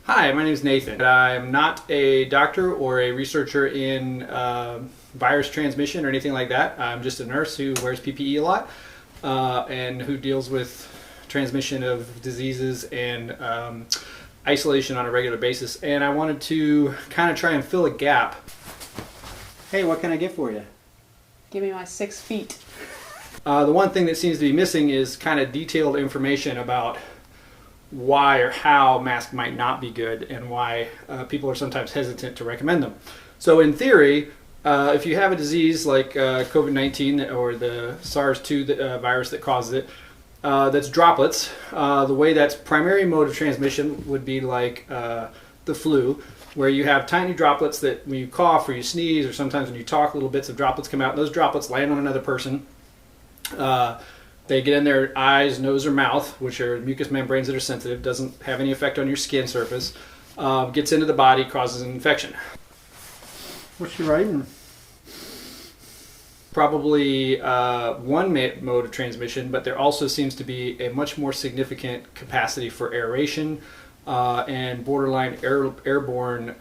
Hi, my name is Nathan. I'm not a doctor or a researcher in virus transmission or anything like that. I'm just a nurse who wears PPE a lot and who deals with transmission of diseases and isolation on a regular basis. And I wanted to kind of try and fill a gap. Hey, what can I get for you? Give me my 6 feet. The one thing that seems to be missing is kind of detailed information about why or how masks might not be good and why people are sometimes hesitant to recommend them. So in theory, if you have a disease like COVID-19 or the SARS-2 virus that causes it, that's droplets, the way that's primary mode of transmission would be like the flu, where you have tiny droplets that when you cough or you sneeze or sometimes when you talk, little bits of droplets come out and those droplets land on another person. They get in their eyes, nose, or mouth, which are mucous membranes that are sensitive, doesn't have any effect on your skin surface, gets into the body, causes an infection. What's your writing? Probably one mode of transmission, but there also seems to be a much more significant capacity for aeration and borderline airborne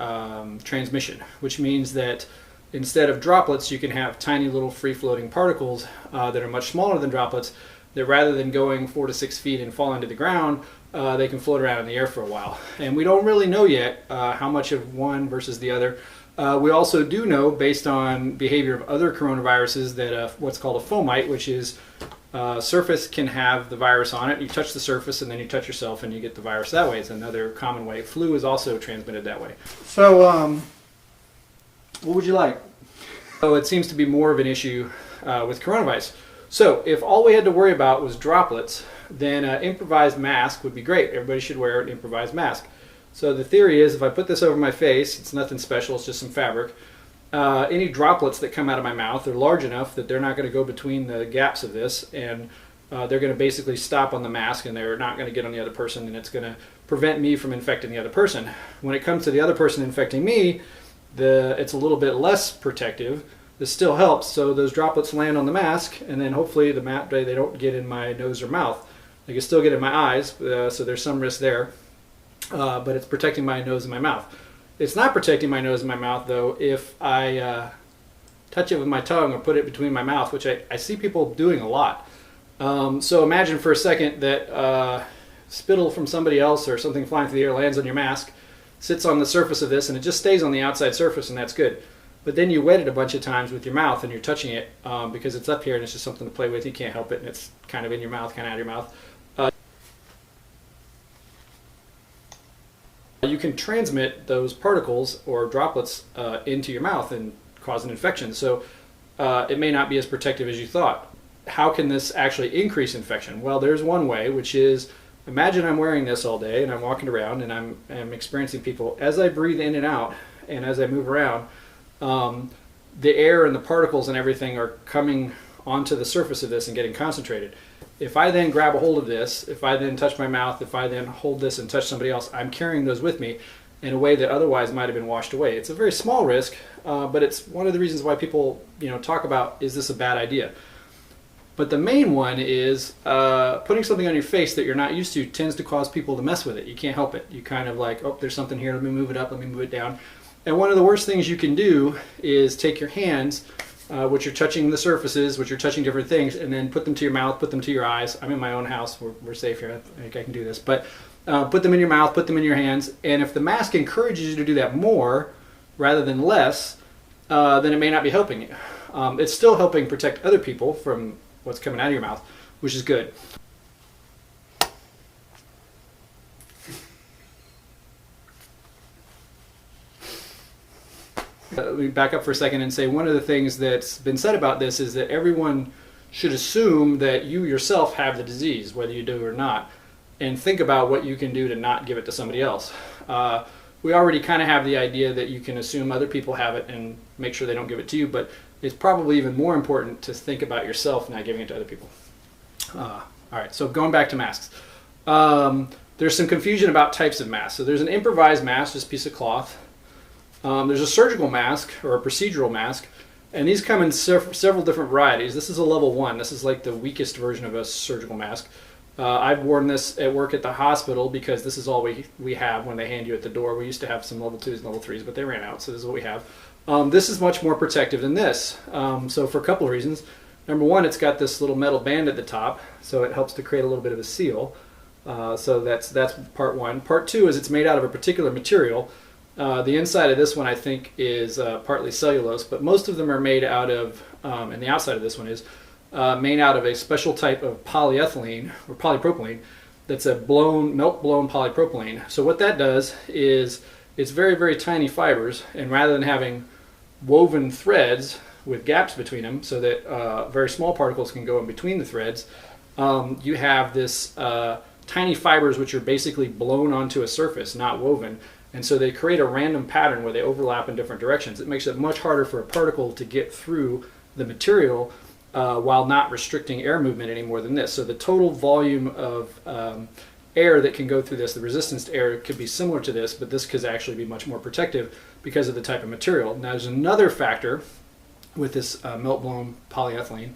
transmission, which means that instead of droplets, you can have tiny little free-floating particles that are much smaller than droplets, that rather than going 4 to 6 feet and falling to the ground, they can float around in the air for a while. And we don't really know yet how much of one versus the other. We also do know, based on behavior of other coronaviruses, that what's called a fomite, which is surface can have the virus on it. You touch the surface and then you touch yourself and you get the virus that way. It's another common way. Flu is also transmitted that way. So, what would you like? So it seems to be more of an issue with coronavirus. So if all we had to worry about was droplets, then an improvised mask would be great. Everybody should wear an improvised mask. So the theory is if I put this over my face, it's nothing special, it's just some fabric, any droplets that come out of my mouth are large enough that they're not going to go between the gaps of this, and they're going to basically stop on the mask and they're not going to get on the other person, and it's going to prevent me from infecting the other person. When it comes to the other person infecting me, it's a little bit less protective. This still helps, so those droplets land on the mask, and then hopefully they don't get in my nose or mouth. They can still get in my eyes, so there's some risk there, but it's protecting my nose and my mouth. It's not protecting my nose and my mouth, though, if I touch it with my tongue or put it between my mouth, which I see people doing a lot. So imagine for a second that spittle from somebody else or something flying through the air lands on your mask, sits on the surface of this, and it just stays on the outside surface, and that's good. But then you wet it a bunch of times with your mouth and you're touching it because it's up here and it's just something to play with. You can't help it, and it's kind of in your mouth, kind of out of your mouth. You can transmit those particles or droplets into your mouth and cause an infection. So it may not be as protective as you thought. How can this actually increase infection? Well, there's one way, which is imagine I'm wearing this all day and I'm walking around and I'm experiencing people. As I breathe in and out and as I move around, the air and the particles and everything are coming onto the surface of this and getting concentrated. If I then grab a hold of this, if I then touch my mouth, if I then hold this and touch somebody else, I'm carrying those with me in a way that otherwise might have been washed away. It's a very small risk, but it's one of the reasons why people talk about, is this a bad idea? But the main one is putting something on your face that you're not used to tends to cause people to mess with it. You can't help it. You kind of like, oh, there's something here, let me move it up, let me move it down. And one of the worst things you can do is take your hands, which are touching the surfaces, which are touching different things, and then put them to your mouth, put them to your eyes. I'm in my own house, we're safe here, I think I can do this. But put them in your mouth, put them in your hands, and if the mask encourages you to do that more rather than less, then it may not be helping you. It's still helping protect other people from what's coming out of your mouth, which is good. Let me back up for a second and say one of the things that's been said about this is that everyone should assume that you yourself have the disease, whether you do or not, and think about what you can do to not give it to somebody else. We already kind of have the idea that you can assume other people have it and make sure they don't give it to you, but it's probably even more important to think about yourself not giving it to other people. All right, so going back to masks. There's some confusion about types of masks. So there's an improvised mask, just a piece of cloth. There's a surgical mask or a procedural mask, and these come in several different varieties. This is a level 1. This is like the weakest version of a surgical mask. I've worn this at work at the hospital because this is all we have when they hand you at the door. We used to have some level 2s and level 3s, but they ran out, so this is what we have. This is much more protective than this. So for a couple of reasons. Number one, it's got this little metal band at the top, so it helps to create a little bit of a seal. So that's part one. Part two is it's made out of a particular material. The inside of this one, I think, is partly cellulose, but most of them are made out of, and the outside of this one is, made out of a special type of polyethylene, or polypropylene, that's a melt-blown polypropylene. So what that does is it's very, very tiny fibers, and rather than having woven threads with gaps between them so that very small particles can go in between the threads, you have this tiny fibers which are basically blown onto a surface, not woven. And so they create a random pattern where they overlap in different directions. It makes it much harder for a particle to get through the material while not restricting air movement any more than this. So the total volume of air that can go through this, the resistance to air, could be similar to this, but this could actually be much more protective because of the type of material. Now there's another factor with this melt-blown polyethylene,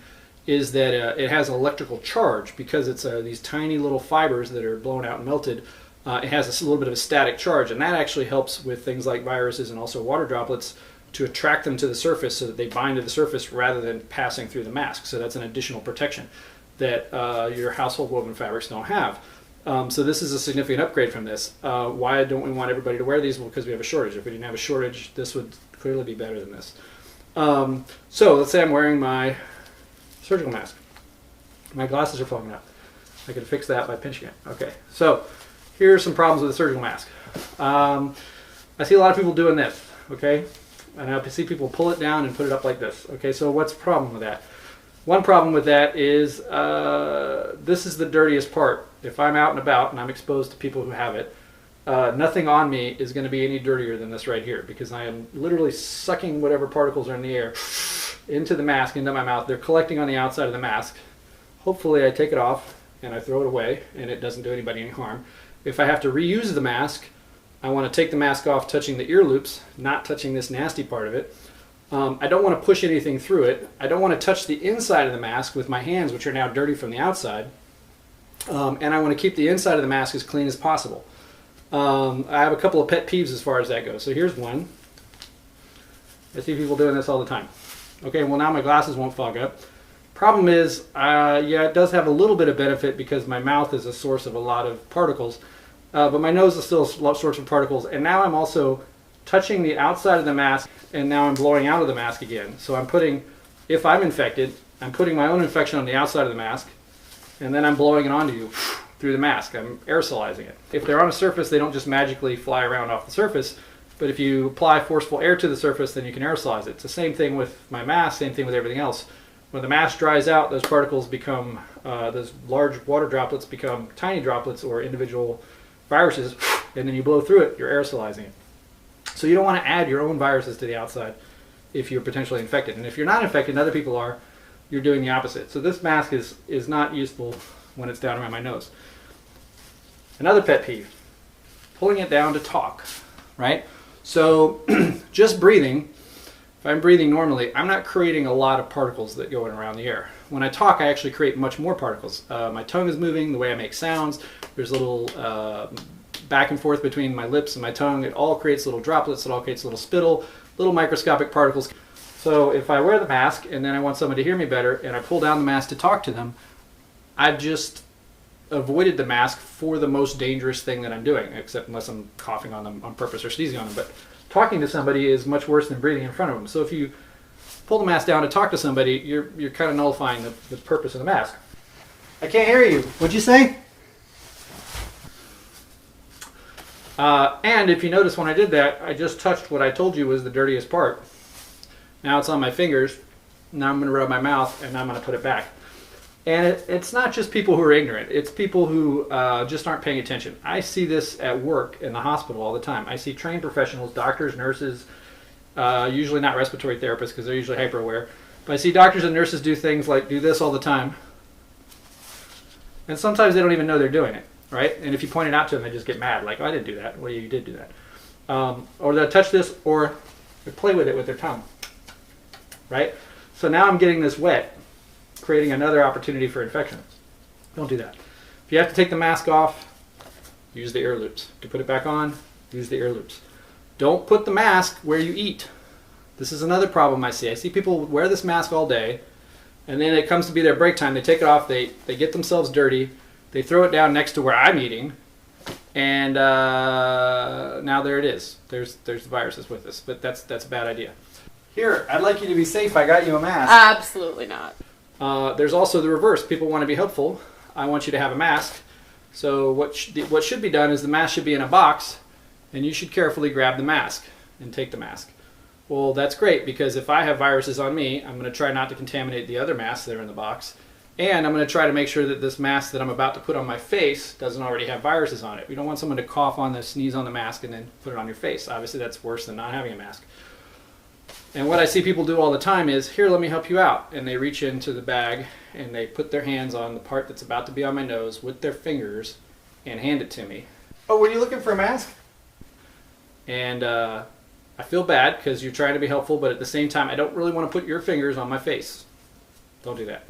is that it has electrical charge because it's these tiny little fibers that are blown out and melted. It has a little bit of a static charge, and that actually helps with things like viruses and also water droplets to attract them to the surface so that they bind to the surface rather than passing through the mask. So that's an additional protection that your household woven fabrics don't have. So this is a significant upgrade from this. Why don't we want everybody to wear these? Well, because we have a shortage. If we didn't have a shortage, this would clearly be better than this. So let's say I'm wearing my surgical mask. My glasses are fogging up. I could fix that by pinching it. Okay, so here are some problems with the surgical mask. I see a lot of people doing this, okay? And I see people pull it down and put it up like this. Okay, so what's the problem with that? One problem with that is this is the dirtiest part. If I'm out and about and I'm exposed to people who have it, nothing on me is going to be any dirtier than this right here, because I am literally sucking whatever particles are in the air into the mask, into my mouth. They're collecting on the outside of the mask. Hopefully I take it off and I throw it away and it doesn't do anybody any harm. If I have to reuse the mask, I want to take the mask off touching the ear loops, not touching this nasty part of it. I don't want to push anything through it. I don't want to touch the inside of the mask with my hands, which are now dirty from the outside. And I want to keep the inside of the mask as clean as possible. I have a couple of pet peeves as far as that goes. So here's one. I see people doing this all the time. Okay, well now my glasses won't fog up. Problem is, yeah, it does have a little bit of benefit because my mouth is a source of a lot of particles, but my nose is still a source of particles, and now I'm also touching the outside of the mask, and now I'm blowing out of the mask again. So I'm putting, if I'm infected, I'm putting my own infection on the outside of the mask, and then I'm blowing it onto you through the mask. I'm aerosolizing it. If they're on a surface, they don't just magically fly around off the surface, but if you apply forceful air to the surface, then you can aerosolize it. It's the same thing with my mask, same thing with everything else. When the mask dries out, those particles become, those large water droplets become tiny droplets or individual viruses, and then you blow through it, you're aerosolizing it. So you don't want to add your own viruses to the outside if you're potentially infected. And if you're not infected and other people are, you're doing the opposite. So this mask is not useful when it's down around my nose. Another pet peeve, pulling it down to talk, right? So just breathing, if I'm breathing normally, I'm not creating a lot of particles that go in around the air. When I talk, I actually create much more particles. My tongue is moving, the way I make sounds, there's a little back and forth between my lips and my tongue. It all creates little droplets, it all creates little spittle, little microscopic particles. So if I wear the mask and then I want someone to hear me better and I pull down the mask to talk to them, I've just avoided the mask for the most dangerous thing that I'm doing, except unless I'm coughing on them on purpose or sneezing on them. But talking to somebody is much worse than breathing in front of them. So if you pull the mask down to talk to somebody, you're kind of nullifying the purpose of the mask. I can't hear you. What'd you say? And if you notice when I did that, I just touched what I told you was the dirtiest part. Now it's on my fingers. Now I'm going to rub my mouth and I'm going to put it back. And it's not just people who are ignorant. It's people who just aren't paying attention. I see this at work in the hospital all the time. I see trained professionals, doctors, nurses, usually not respiratory therapists because they're usually hyper aware. But I see doctors and nurses do things like do this all the time. And sometimes they don't even know they're doing it, right? And if you point it out to them, they just get mad. Like, oh, I didn't do that. Well, you did do that. Or they'll touch this or they play with it with their tongue, right? So now I'm getting this wet, creating another opportunity for infection. Don't do that. If you have to take the mask off, use the ear loops. To put it back on, use the ear loops. Don't put the mask where you eat. This is another problem I see. I see people wear this mask all day, and then it comes to be their break time. They take it off, they get themselves dirty, they throw it down next to where I'm eating, and now there it is. There's the viruses with us, but that's a bad idea. Here, I'd like you to be safe. I got you a mask. Absolutely not. There's also the reverse. People want to be helpful. I want you to have a mask. So what should be done is the mask should be in a box, and you should carefully grab the mask and take the mask. Well, that's great, because if I have viruses on me, I'm going to try not to contaminate the other masks that are in the box, and I'm going to try to make sure that this mask that I'm about to put on my face doesn't already have viruses on it. We don't want someone to cough on the sneeze on the mask and then put it on your face. Obviously, that's worse than not having a mask. And what I see people do all the time is, here, let me help you out. And they reach into the bag and they put their hands on the part that's about to be on my nose with their fingers and hand it to me. Oh, were you looking for a mask? And I feel bad because you're trying to be helpful, but at the same time, I don't really want to put your fingers on my face. Don't do that.